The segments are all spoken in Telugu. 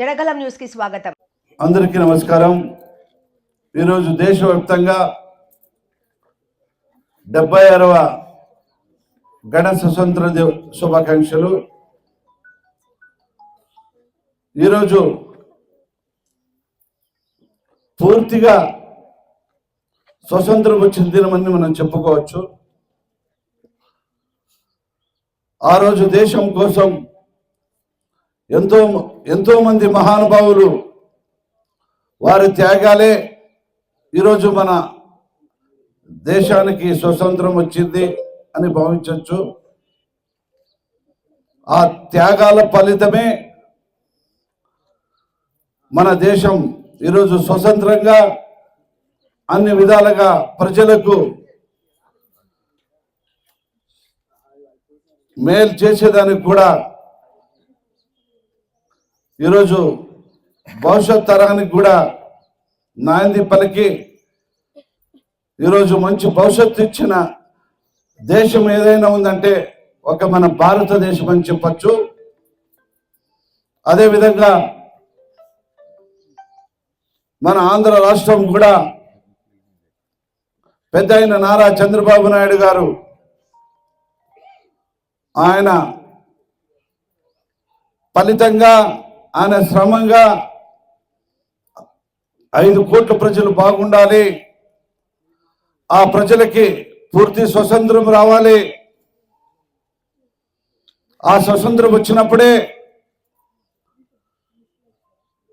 జనగలం న్యూస్ కి స్వాగతం. అందరికీ నమస్కారం. ఈరోజు దేశవ్యాప్తంగా 76వ గణ స్వతంత్ర శుభాకాంక్షలు. ఈరోజు పూర్తిగా స్వతంత్రం వచ్చిన దినమని మనం చెప్పుకోవచ్చు. ఆ రోజు దేశం కోసం ఎంతో మంది మహానుభావులు వారి త్యాగాలే ఈరోజు మన దేశానికి స్వతంత్రం వచ్చింది అని భావించవచ్చు. ఆ త్యాగాల ఫలితమే మన దేశం ఈరోజు స్వతంత్రంగా అన్ని విధాలుగా ప్రజలకు మేలు చేసేదానికి కూడా ఈరోజు భవిష్యత్ తరానికి కూడా నాంది పలికి ఈరోజు మంచి భవిష్యత్తు ఇచ్చిన దేశం ఏదైనా ఉందంటే ఒక మన భారతదేశం అని చెప్పచ్చు. అదేవిధంగా మన ఆంధ్ర రాష్ట్రం కూడా పెద్ద అయిన నారా చంద్రబాబు నాయుడు గారు ఆయన ఫలితంగా ఆయన శ్రమంగా 5 కోట్ల ప్రజలు బాగుండాలి, ఆ ప్రజలకి పూర్తి స్వతంత్రం రావాలి, ఆ స్వతంత్రం వచ్చినప్పుడే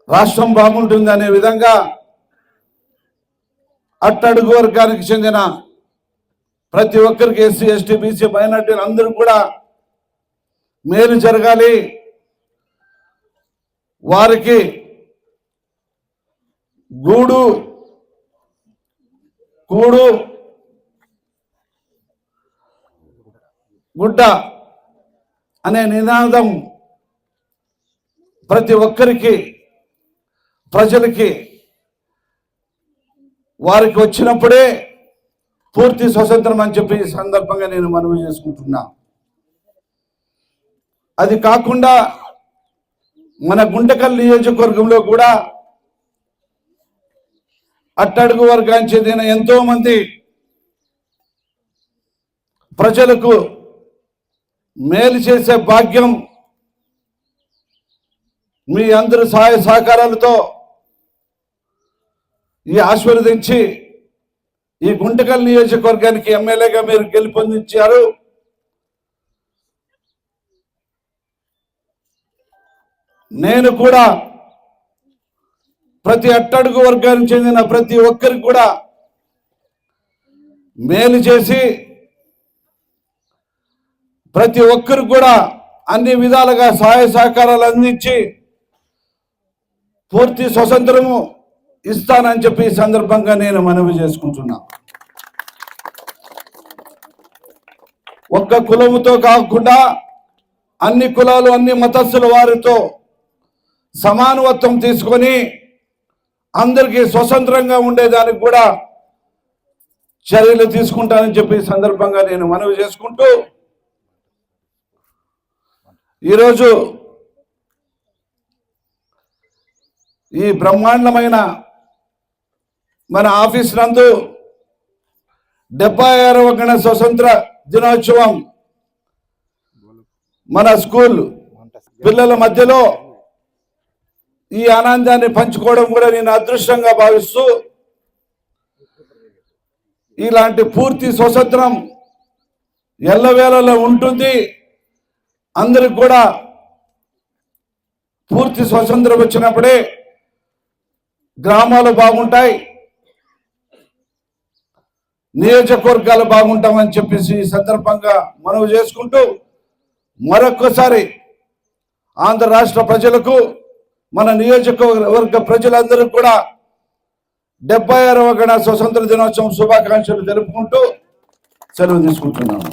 రాష్ట్రం బాగుంటుంది అనే విధంగా అట్టడుగు వర్గానికి చెందిన ప్రతి ఒక్కరికి ఎస్సీ ఎస్టీ బీసీ మైనార్టీలు అందరూ కూడా మేలు జరగాలి, వారికి కూడు గుడ్డ అనే నినాదం ప్రతి ఒక్కరికి ప్రజలకి వారికి వచ్చినప్పుడే పూర్తి స్వతంత్రం అని చెప్పి ఈ సందర్భంగా నేను మనవి చేసుకుంటున్నా. అది కాకుండా మన గుంటకల్ నియోజకవర్గంలో కూడా అట్టడుగు వర్గానికి చెందిన ఎంతో మంది ప్రజలకు మేలు చేసే భాగ్యం మీ అందరి సహాయ సహకారాలతో ఈ ఆశీర్వదించి ఈ గుంటకల్ నియోజకవర్గానికి ఎమ్మెల్యేగా మీరు గెలుపొందించారు. నేను కూడా ప్రతి అట్టడుగు వర్గానికి చెందిన ప్రతి ఒక్కరికి కూడా మేలు చేసి ప్రతి ఒక్కరికి కూడా అన్ని విధాలుగా సహాయ సహకారాలు అందించి పూర్తి స్వతంత్రము ఇస్తానని చెప్పి ఈ సందర్భంగా నేను మనవి చేసుకుంటున్నా. ఒక్క కులముతో కాకుండా అన్ని కులాలు అన్ని మతస్థుల వారితో సమానత్వం తీసుకొని అందరికీ స్వతంత్రంగా ఉండేదానికి కూడా చర్యలు తీసుకుంటానని చెప్పి ఈ సందర్భంగా నేను మనవి చేసుకుంటూ ఈరోజు ఈ బ్రహ్మాండమైన మన ఆఫీస్ నందు 76వ గణ స్వతంత్ర దినోత్సవం మన స్కూల్ పిల్లల మధ్యలో ఈ ఆనందాన్ని పంచుకోవడం కూడా నేను అదృష్టంగా భావిస్తూ ఇలాంటి పూర్తి స్వతంత్రం ఎల్లవేళలో ఉంటుంది. అందరికి కూడా పూర్తి స్వతంత్రం వచ్చినప్పుడే గ్రామాలు బాగుంటాయి, నియోజకవర్గాలు బాగుంటామని చెప్పేసి ఈ సందర్భంగా మనవి చేసుకుంటూ మరొక్కసారి ఆంధ్ర రాష్ట్ర ప్రజలకు మన నియోజకవర్గ ప్రజలందరూ కూడా 76వ గణ స్వతంత్ర దినోత్సవం శుభాకాంక్షలు తెలుపుకుంటూ సెలవు తీసుకుంటున్నాను.